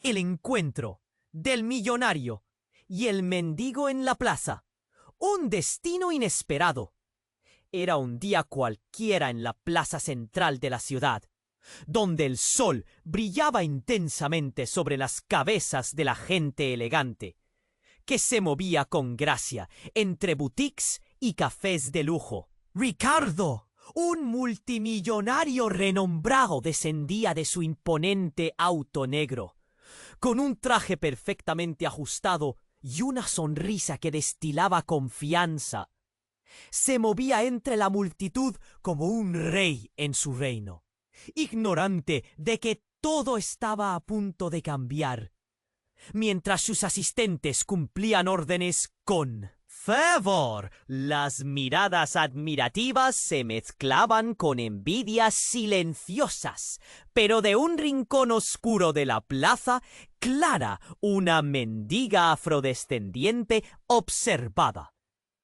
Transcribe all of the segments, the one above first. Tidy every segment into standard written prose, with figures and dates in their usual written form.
El encuentro del millonario y el mendigo en la plaza. Un destino inesperado. Era un día cualquiera en la plaza central de la ciudad, donde el sol brillaba intensamente sobre las cabezas de la gente elegante, que se movía con gracia entre boutiques y cafés de lujo. Ricardo, un multimillonario renombrado, descendía de su imponente auto negro, con un traje perfectamente ajustado y una sonrisa que destilaba confianza. Se movía entre la multitud como un rey en su reino, ignorante de que todo estaba a punto de cambiar, mientras sus asistentes cumplían órdenes con fervor. Las miradas admirativas se mezclaban con envidias silenciosas, pero de un rincón oscuro de la plaza, Clara, una mendiga afrodescendiente, observaba.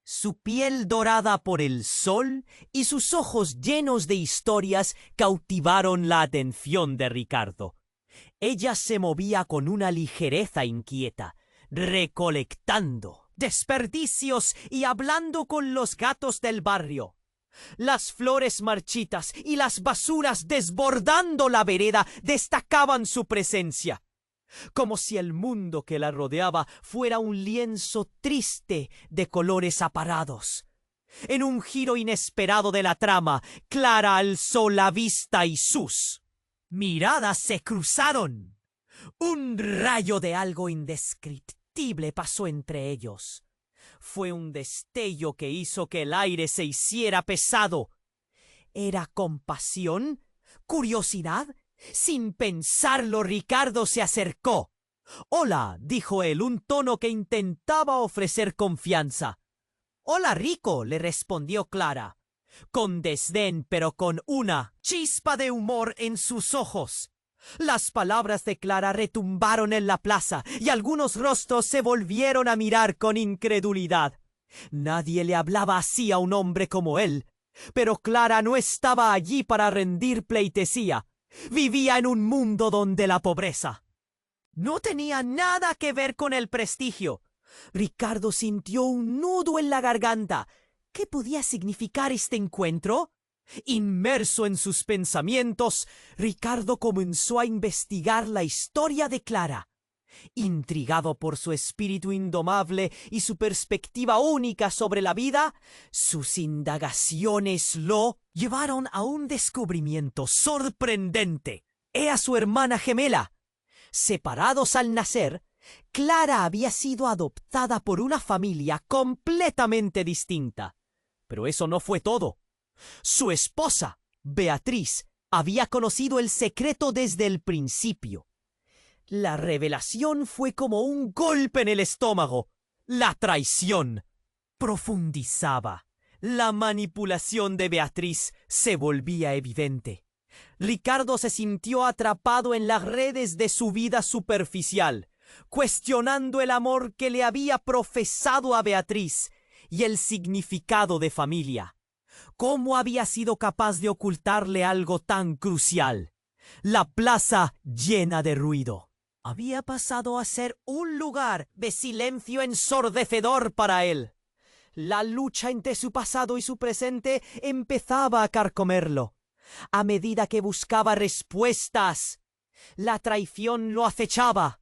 Su piel dorada por el sol y sus ojos llenos de historias cautivaron la atención de Ricardo. Ella se movía con una ligereza inquieta, recolectando desperdicios y hablando con los gatos del barrio. Las flores marchitas y las basuras desbordando la vereda destacaban su presencia, como si el mundo que la rodeaba fuera un lienzo triste de colores aparados. En un giro inesperado de la trama, Clara alzó la vista y sus miradas se cruzaron. Un rayo de algo indescriptible pasó entre ellos. Fue un destello que hizo que el aire se hiciera pesado. ¿Era compasión? ¿Curiosidad? Sin pensarlo, Ricardo se acercó. «Hola», dijo él, un tono que intentaba ofrecer confianza. «Hola, Rico», le respondió Clara, con desdén pero con una chispa de humor en sus ojos. Las palabras de Clara retumbaron en la plaza y algunos rostros se volvieron a mirar con incredulidad. Nadie le hablaba así a un hombre como él, pero Clara no estaba allí para rendir pleitesía. Vivía en un mundo donde la pobreza no tenía nada que ver con el prestigio. Ricardo sintió un nudo en la garganta. ¿Qué podía significar este encuentro? Inmerso en sus pensamientos, Ricardo comenzó a investigar la historia de Clara. Intrigado por su espíritu indomable y su perspectiva única sobre la vida, sus indagaciones lo llevaron a un descubrimiento sorprendente. Era su hermana gemela. Separados al nacer, Clara había sido adoptada por una familia completamente distinta. Pero eso no fue todo. Su esposa, Beatriz, había conocido el secreto desde el principio. La revelación fue como un golpe en el estómago. La traición profundizaba. La manipulación de Beatriz se volvía evidente. Ricardo se sintió atrapado en las redes de su vida superficial, cuestionando el amor que le había profesado a Beatriz y el significado de familia. ¿Cómo había sido capaz de ocultarle algo tan crucial? La plaza llena de ruido había pasado a ser un lugar de silencio ensordecedor para él. La lucha entre su pasado y su presente empezaba a carcomerlo. A medida que buscaba respuestas, la traición lo acechaba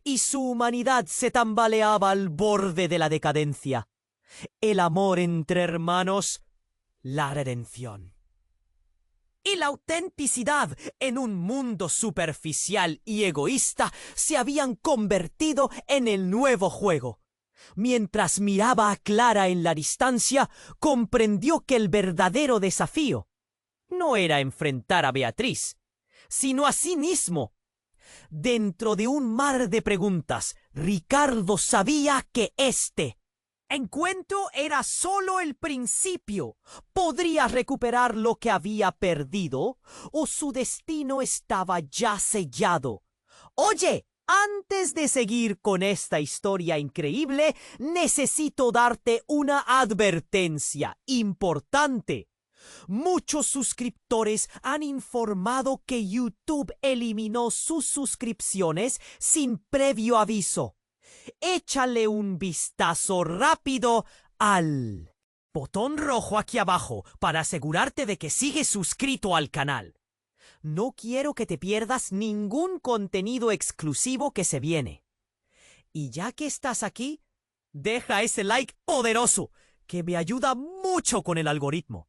y su humanidad se tambaleaba al borde de la decadencia. El amor entre hermanos, la redención y la autenticidad en un mundo superficial y egoísta se habían convertido en el nuevo juego. Mientras miraba a Clara en la distancia, comprendió que el verdadero desafío no era enfrentar a Beatriz, sino a sí mismo. Dentro de un mar de preguntas, Ricardo sabía que este encuentro era solo el principio. ¿Podría recuperar lo que había perdido o su destino estaba ya sellado? «Oye, antes de seguir con esta historia increíble, necesito darte una advertencia importante. Muchos suscriptores han informado que YouTube eliminó sus suscripciones sin previo aviso. Échale un vistazo rápido al botón rojo aquí abajo para asegurarte de que sigues suscrito al canal. No quiero que te pierdas ningún contenido exclusivo que se viene. Y ya que estás aquí, deja ese like poderoso que me ayuda mucho con el algoritmo.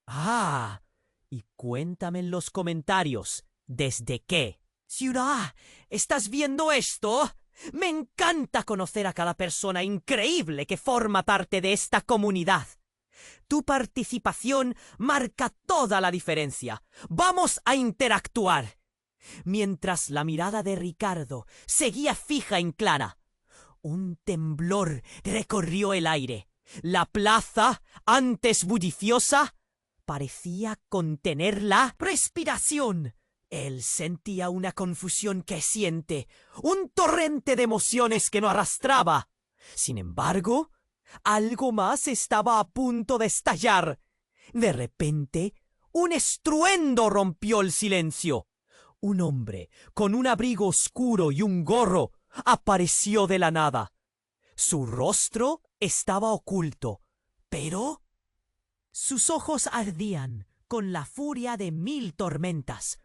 Ah, y cuéntame en los comentarios desde qué ciudad estás viendo esto. Me encanta conocer a cada persona increíble que forma parte de esta comunidad. Tu participación marca toda la diferencia. ¡Vamos a interactuar! Mientras la mirada de Ricardo seguía fija en Clara, un temblor recorrió el aire. La plaza, antes bulliciosa, parecía contener la respiración. Él sentía una confusión que siente, un torrente de emociones que no arrastraba. Sin embargo, algo más estaba a punto de estallar. De repente, un estruendo rompió el silencio. Un hombre, con un abrigo oscuro y un gorro, apareció de la nada. Su rostro estaba oculto, pero sus ojos ardían con la furia de 1000 tormentas.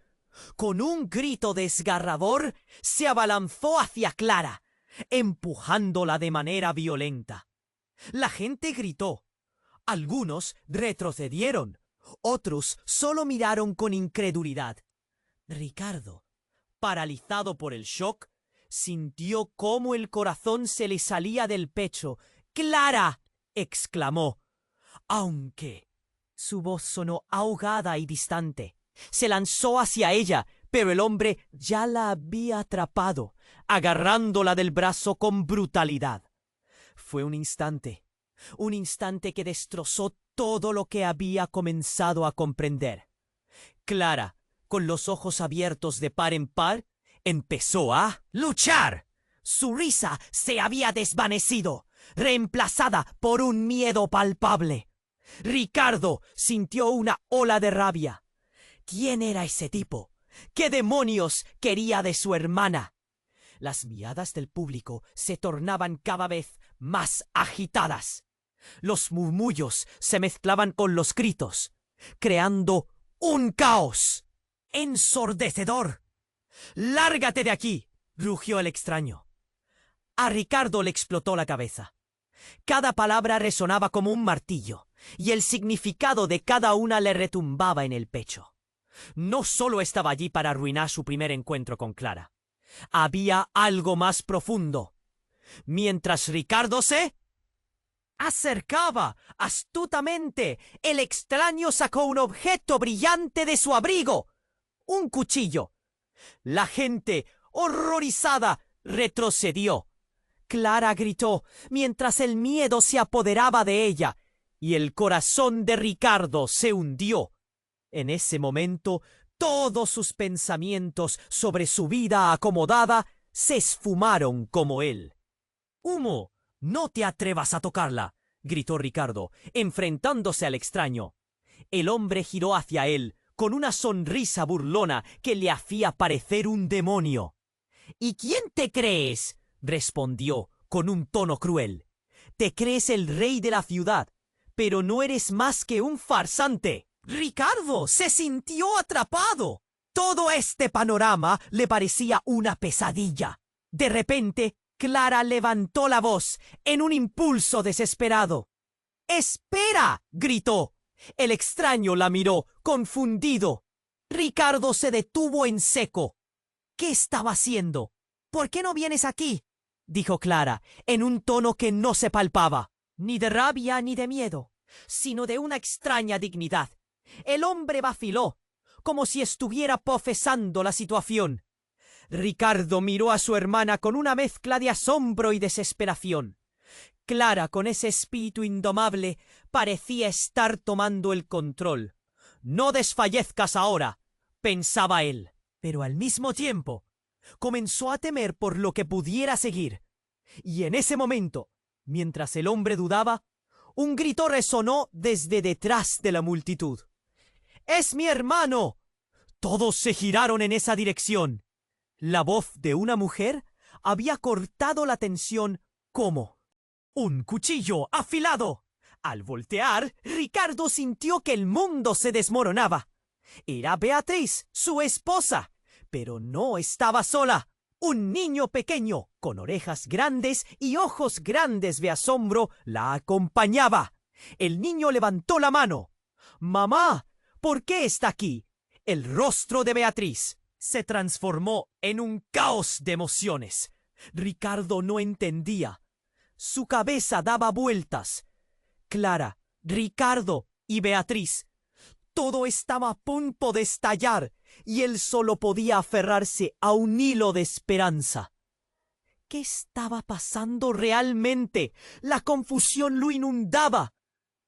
Con un grito desgarrador, se abalanzó hacia Clara, empujándola de manera violenta. La gente gritó. Algunos retrocedieron, otros solo miraron con incredulidad. Ricardo, paralizado por el shock, sintió cómo el corazón se le salía del pecho. ¡Clara!, exclamó, aunque su voz sonó ahogada y distante. Se lanzó hacia ella, pero el hombre ya la había atrapado, agarrándola del brazo con brutalidad. Fue un instante que destrozó todo lo que había comenzado a comprender. Clara, con los ojos abiertos de par en par, empezó a luchar. Su risa se había desvanecido, reemplazada por un miedo palpable. Ricardo sintió una ola de rabia. ¿Quién era ese tipo? ¿Qué demonios quería de su hermana? Las miradas del público se tornaban cada vez más agitadas. Los murmullos se mezclaban con los gritos, creando un caos ensordecedor. ¡Lárgate de aquí!, rugió el extraño. A Ricardo le explotó la cabeza. Cada palabra resonaba como un martillo, y el significado de cada una le retumbaba en el pecho. No solo estaba allí para arruinar su primer encuentro con Clara. Había algo más profundo. Mientras Ricardo se acercaba astutamente, el extraño sacó un objeto brillante de su abrigo. Un cuchillo. La gente, horrorizada, retrocedió. Clara gritó mientras el miedo se apoderaba de ella, y el corazón de Ricardo se hundió. En ese momento, todos sus pensamientos sobre su vida acomodada se esfumaron como él. «¡Humo! ¡No te atrevas a tocarla!», gritó Ricardo, enfrentándose al extraño. El hombre giró hacia él, con una sonrisa burlona que le hacía parecer un demonio. «¿Y quién te crees?», respondió, con un tono cruel. «Te crees el rey de la ciudad, pero no eres más que un farsante». Ricardo se sintió atrapado. Todo este panorama le parecía una pesadilla. De repente, Clara levantó la voz en un impulso desesperado. «¡Espera!», gritó. El extraño la miró, confundido. Ricardo se detuvo en seco. ¿Qué estaba haciendo? «¿Por qué no vienes aquí?», dijo Clara, en un tono que no se palpaba, ni de rabia ni de miedo, sino de una extraña dignidad. El hombre vaciló, como si estuviera profesando la situación. Ricardo miró a su hermana con una mezcla de asombro y desesperación. Clara, con ese espíritu indomable, parecía estar tomando el control. «No desfallezcas ahora», pensaba él, pero al mismo tiempo comenzó a temer por lo que pudiera seguir. Y en ese momento, mientras el hombre dudaba, Un grito resonó desde detrás de la multitud. ¡Es mi hermano! Todos se giraron en esa dirección. La voz de una mujer había cortado la tensión como un cuchillo afilado. Al voltear, Ricardo sintió que el mundo se desmoronaba. Era Beatriz, su esposa, pero no estaba sola. Un niño pequeño, con orejas grandes y ojos grandes de asombro, la acompañaba. El niño levantó la mano. «Mamá, ¿por qué está aquí?» El rostro de Beatriz se transformó en un caos de emociones. Ricardo no entendía. Su cabeza daba vueltas. Clara, Ricardo y Beatriz. Todo estaba a punto de estallar y él solo podía aferrarse a un hilo de esperanza. ¿Qué estaba pasando realmente? La confusión lo inundaba.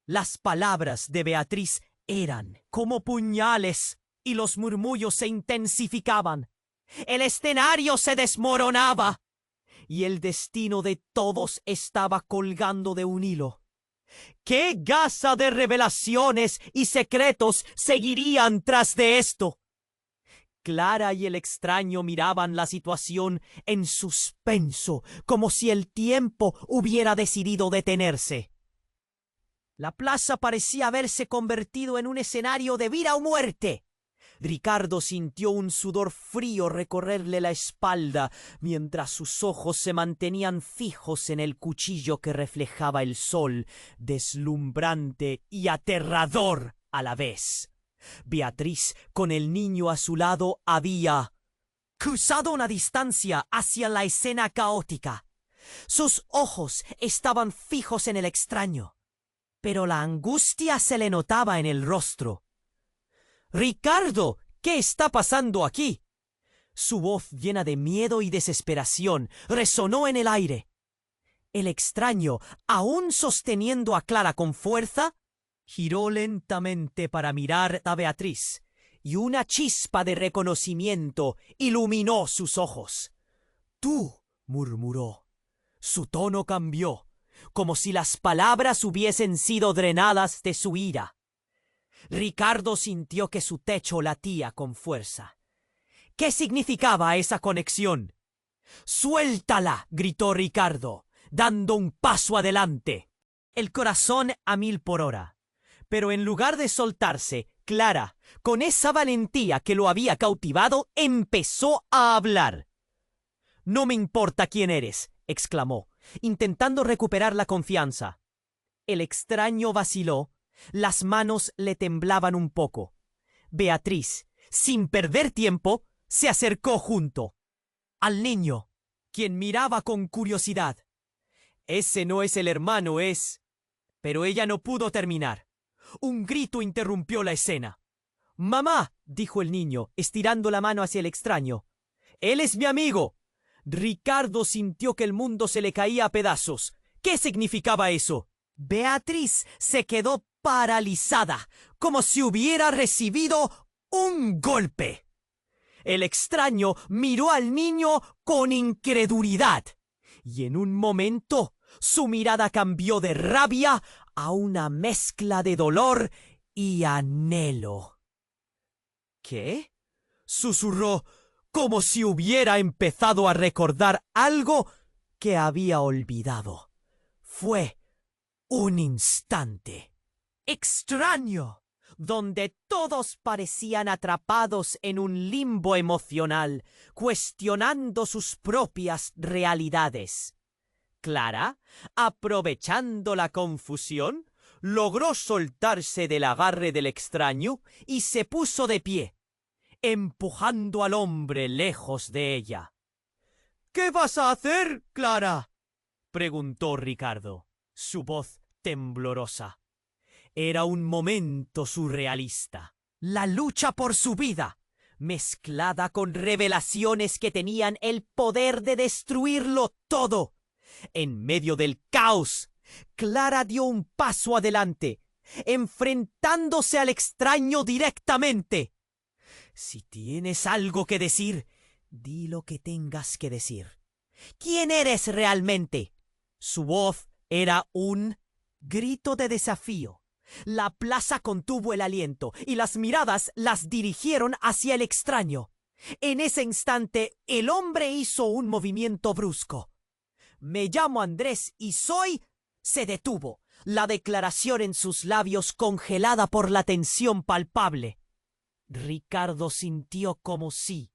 Las palabras de Beatriz eran como puñales y los murmullos se intensificaban. El escenario se desmoronaba y el destino de todos estaba colgando de un hilo. ¿Qué gasa de revelaciones y secretos seguirían tras de esto? Clara y el extraño miraban la situación en suspenso, como si el tiempo hubiera decidido detenerse. La plaza parecía haberse convertido en un escenario de vida o muerte. Ricardo sintió un sudor frío recorrerle la espalda, mientras sus ojos se mantenían fijos en el cuchillo que reflejaba el sol, deslumbrante y aterrador a la vez. Beatriz, con el niño a su lado, había cruzado una distancia hacia la escena caótica. Sus ojos estaban fijos en el extraño, pero la angustia se le notaba en el rostro. «Ricardo, ¿qué está pasando aquí?» Su voz, llena de miedo y desesperación, resonó en el aire. El extraño, aún sosteniendo a Clara con fuerza, giró lentamente para mirar a Beatriz, y una chispa de reconocimiento iluminó sus ojos. «Tú», murmuró. Su tono cambió, como si las palabras hubiesen sido drenadas de su ira. Ricardo sintió que su techo latía con fuerza. ¿Qué significaba esa conexión? «¡Suéltala!», gritó Ricardo, dando un paso adelante. El corazón a 1000 por hora. Pero en lugar de soltarse, Clara, con esa valentía que lo había cautivado, empezó a hablar. «No me importa quién eres», exclamó, intentando recuperar la confianza. El extraño vaciló. Las manos le temblaban un poco. Beatriz, sin perder tiempo, se acercó junto al niño, quien miraba con curiosidad. «Ese no es el hermano, es...» Pero ella no pudo terminar. Un grito interrumpió la escena. «¡Mamá!», dijo el niño, estirando la mano hacia el extraño. «¡Él es mi amigo!». Ricardo sintió que el mundo se le caía a pedazos. ¿Qué significaba eso? Beatriz se quedó paralizada, como si hubiera recibido un golpe. El extraño miró al niño con incredulidad, y en un momento su mirada cambió de rabia a una mezcla de dolor y anhelo. «¿Qué?», susurró, como si hubiera empezado a recordar algo que había olvidado. Fue un instante extraño, donde todos parecían atrapados en un limbo emocional, cuestionando sus propias realidades. Clara, aprovechando la confusión, logró soltarse del agarre del extraño y se puso de pie, empujando al hombre lejos de ella. «¿Qué vas a hacer, Clara?», preguntó Ricardo, su voz temblorosa. Era un momento surrealista. La lucha por su vida, mezclada con revelaciones que tenían el poder de destruirlo todo. En medio del caos, Clara dio un paso adelante, enfrentándose al extraño directamente. «Si tienes algo que decir, di lo que tengas que decir. ¿Quién eres realmente?». Su voz era un Grito de desafío. La plaza contuvo el aliento y las miradas las dirigieron hacia el extraño. En ese instante, el hombre hizo un movimiento brusco. «Me llamo Andrés y soy...» Se detuvo, la declaración en sus labios congelada por la tensión palpable. Ricardo sintió como si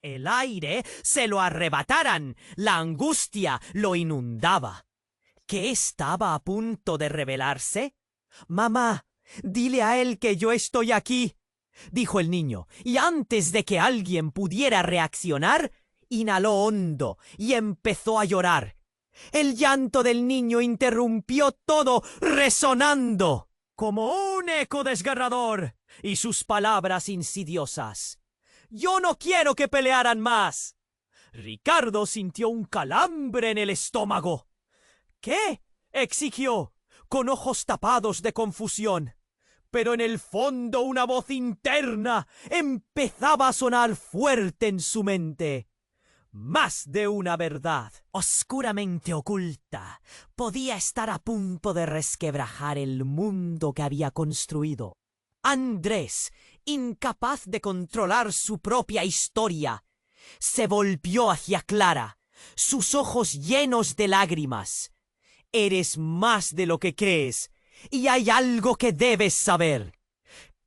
el aire se lo arrebataran. La angustia lo inundaba. ¿Qué estaba a punto de revelarse? «Mamá, dile a él que yo estoy aquí», dijo el niño, y antes de que alguien pudiera reaccionar, inhaló hondo y empezó a llorar. El llanto del niño interrumpió todo, resonando como un eco desgarrador, y sus palabras insidiosas. «Yo no quiero que pelearan más». Ricardo sintió un calambre en el estómago. «¿Qué?», exigió, con ojos tapados de confusión. Pero en el fondo una voz interna empezaba a sonar fuerte en su mente. Más de una verdad, oscuramente oculta, podía estar a punto de resquebrajar el mundo que había construido. Andrés, incapaz de controlar su propia historia, se volvió hacia Clara, sus ojos llenos de lágrimas. «Eres más de lo que crees, y hay algo que debes saber.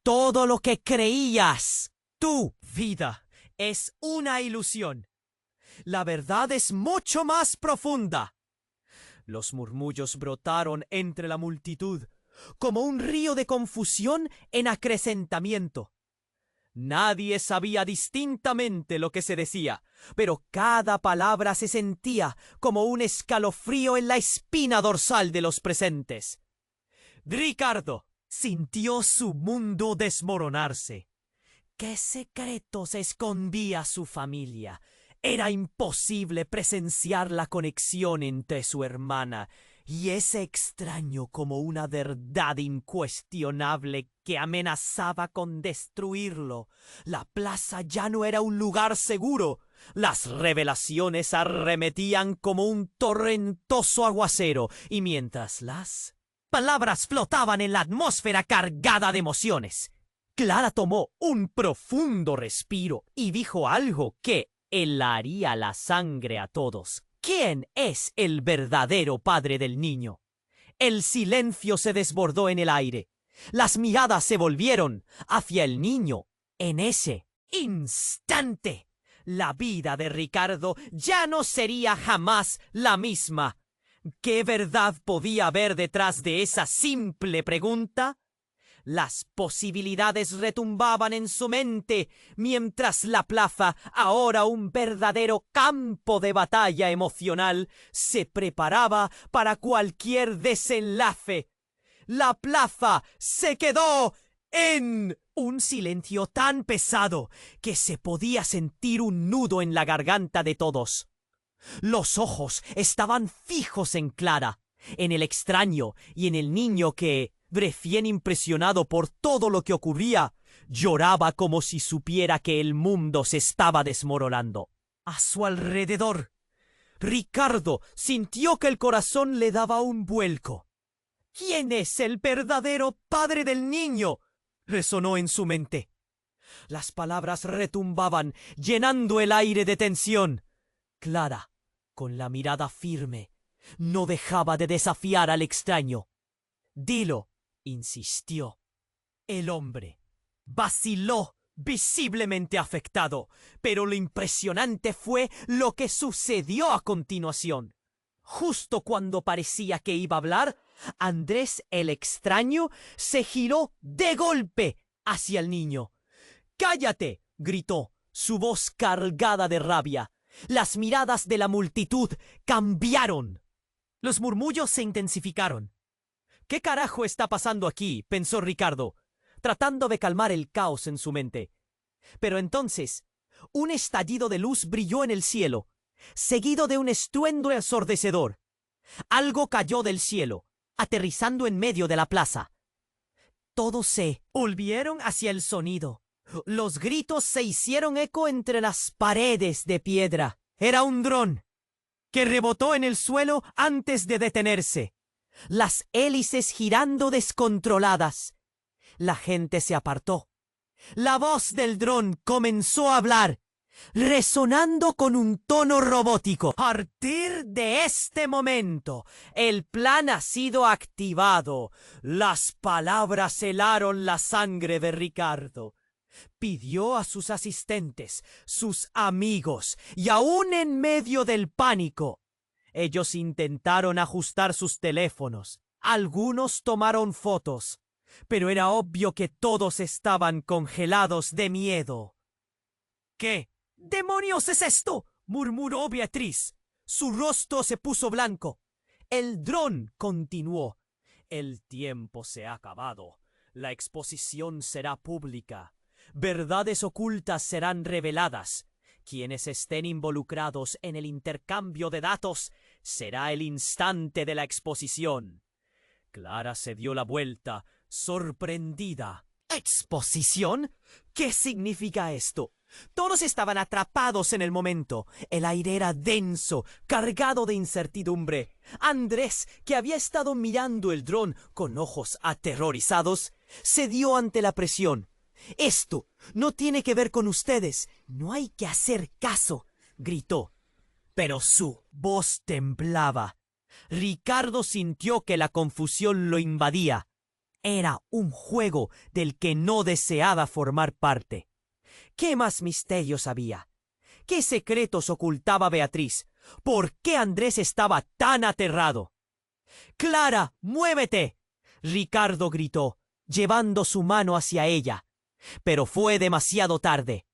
Todo lo que creías, tu vida, es una ilusión. La verdad es mucho más profunda». Los murmullos brotaron entre la multitud, como un río de confusión en acrecentamiento. Nadie sabía distintamente lo que se decía, pero cada palabra se sentía como un escalofrío en la espina dorsal de los presentes. Ricardo sintió su mundo desmoronarse. ¿Qué secretos escondía su familia? Era imposible presenciar la conexión entre su hermana y ese extraño como una verdad incuestionable que amenazaba con destruirlo. La plaza ya no era un lugar seguro. Las revelaciones arremetían como un torrentoso aguacero, y mientras las palabras flotaban en la atmósfera cargada de emociones, Clara tomó un profundo respiro y dijo algo que helaría la sangre a todos. ¿Quién es el verdadero padre del niño? El silencio se desbordó en el aire. Las miradas se volvieron hacia el niño. En ese instante, la vida de Ricardo ya no sería jamás la misma. ¿Qué verdad podía haber detrás de esa simple pregunta? Las posibilidades retumbaban en su mente, mientras la plaza, ahora un verdadero campo de batalla emocional, se preparaba para cualquier desenlace. La plaza se quedó en un silencio tan pesado que se podía sentir un nudo en la garganta de todos. Los ojos estaban fijos en Clara, en el extraño y en el niño que, recién impresionado por todo lo que ocurría, lloraba como si supiera que el mundo se estaba desmoronando. A su alrededor, Ricardo sintió que el corazón le daba un vuelco. «¿Quién es el verdadero padre del niño?», resonó en su mente. Las palabras retumbaban, llenando el aire de tensión. Clara, con la mirada firme, no dejaba de desafiar al extraño. «Dilo», insistió. El hombre vaciló, visiblemente afectado, pero lo impresionante fue lo que sucedió a continuación. Justo cuando parecía que iba a hablar, Andrés el extraño se giró de golpe hacia el niño. «¡Cállate!», gritó, su voz cargada de rabia. Las miradas de la multitud cambiaron. Los murmullos se intensificaron. «¿Qué carajo está pasando aquí?», pensó Ricardo, tratando de calmar el caos en su mente. Pero entonces, un estallido de luz brilló en el cielo, seguido de un estruendo ensordecedor. Algo cayó del cielo, aterrizando en medio de la plaza. Todos se volvieron hacia el sonido. Los gritos se hicieron eco entre las paredes de piedra. Era un dron que rebotó en el suelo antes de detenerse. las hélices girando descontroladas. La gente se apartó. La voz del dron comenzó a hablar, resonando con un tono robótico. A partir de este momento, el plan ha sido activado. Las palabras helaron la sangre de Ricardo. Pidió a sus asistentes, sus amigos, y aún en medio del pánico, ellos intentaron ajustar sus teléfonos. Algunos tomaron fotos, pero era obvio que todos estaban congelados de miedo. ¿Qué demonios es esto?, murmuró Beatriz. Su rostro se puso blanco. El dron continuó. El tiempo se ha acabado. La exposición será pública. Verdades ocultas serán reveladas. Quienes estén involucrados en el intercambio de datos, será el instante de la exposición. Clara se dio la vuelta, sorprendida. ¿Exposición? ¿Qué significa esto? Todos estaban atrapados en el momento. El aire era denso, cargado de incertidumbre. Andrés, que había estado mirando el dron con ojos aterrorizados, cedió ante la presión. «Esto no tiene que ver con ustedes. No hay que hacer caso», gritó. Pero su voz temblaba. Ricardo sintió que la confusión lo invadía. Era un juego del que no deseaba formar parte. ¿Qué más misterios había? ¿Qué secretos ocultaba Beatriz? ¿Por qué Andrés estaba tan aterrado? «¡Clara, muévete!», Ricardo gritó, llevando su mano hacia ella. Pero fue demasiado tarde.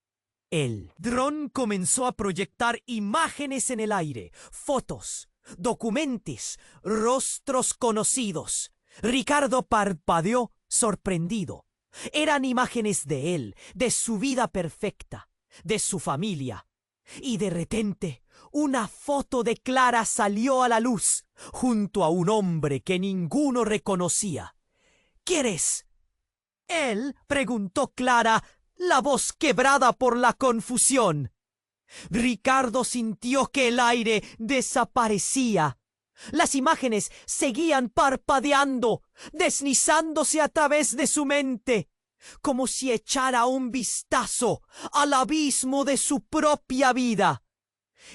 El dron comenzó a proyectar imágenes en el aire, fotos, documentos, rostros conocidos. Ricardo parpadeó, sorprendido. Eran imágenes de él, de su vida perfecta, de su familia. Y de repente, una foto de Clara salió a la luz, junto a un hombre que ninguno reconocía. «¿Quién es?» «Él», preguntó Clara, la voz quebrada por la confusión. Ricardo sintió que el aire desaparecía. Las imágenes seguían parpadeando, deslizándose a través de su mente, como si echara un vistazo al abismo de su propia vida.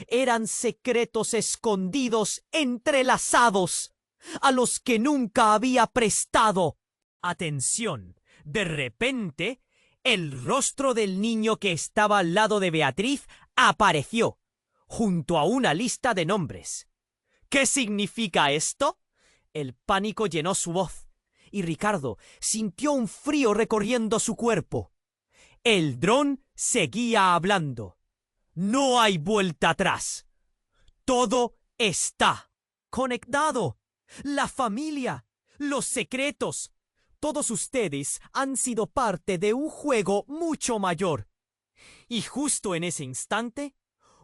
Eran secretos escondidos, entrelazados, a los que nunca había prestado atención. De repente, el rostro del niño que estaba al lado de Beatriz apareció, junto a una lista de nombres. «¿Qué significa esto?». El pánico llenó su voz, y Ricardo sintió un frío recorriendo su cuerpo. El dron seguía hablando. «No hay vuelta atrás. Todo está conectado. La familia, los secretos. Todos ustedes han sido parte de un juego mucho mayor». Y justo en ese instante,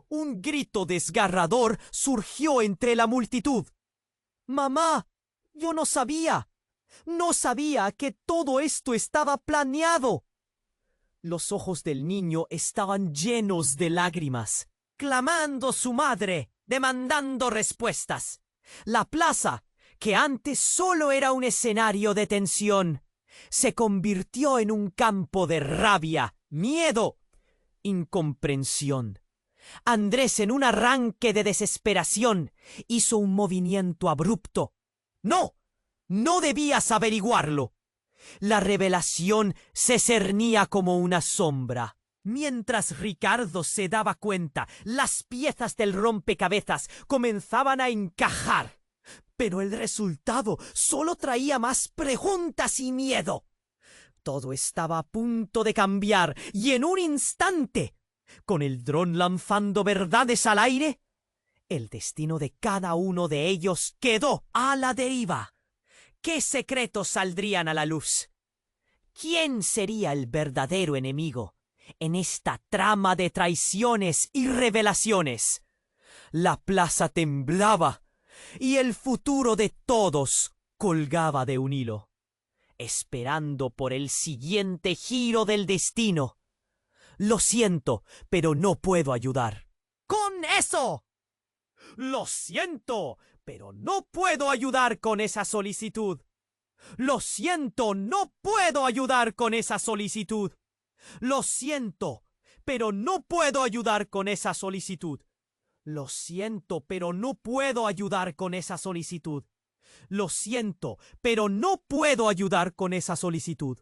un grito desgarrador surgió entre la multitud. «¡Mamá! Yo no sabía. No sabía que todo esto estaba planeado». Los ojos del niño estaban llenos de lágrimas, clamando su madre, demandando respuestas. La plaza, que antes solo era un escenario de tensión, se convirtió en un campo de rabia, miedo, incomprensión. Andrés, en un arranque de desesperación, hizo un movimiento abrupto. «¡No! ¡No debías averiguarlo!». La revelación se cernía como una sombra. Mientras Ricardo se daba cuenta, las piezas del rompecabezas comenzaban a encajar. Pero el resultado solo traía más preguntas y miedo. Todo estaba a punto de cambiar, y en un instante, con el dron lanzando verdades al aire, el destino de cada uno de ellos quedó a la deriva. ¿Qué secretos saldrían a la luz? ¿Quién sería el verdadero enemigo en esta trama de traiciones y revelaciones? La plaza temblaba, y el futuro de todos colgaba de un hilo, esperando por el siguiente giro del destino. «Lo siento, pero no puedo ayudar». «¡Con eso!». Lo siento, pero no puedo ayudar con esa solicitud. Lo siento, no puedo ayudar con esa solicitud. Lo siento, pero no puedo ayudar con esa solicitud. Lo siento, pero no puedo ayudar con esa solicitud. Lo siento, pero no puedo ayudar con esa solicitud.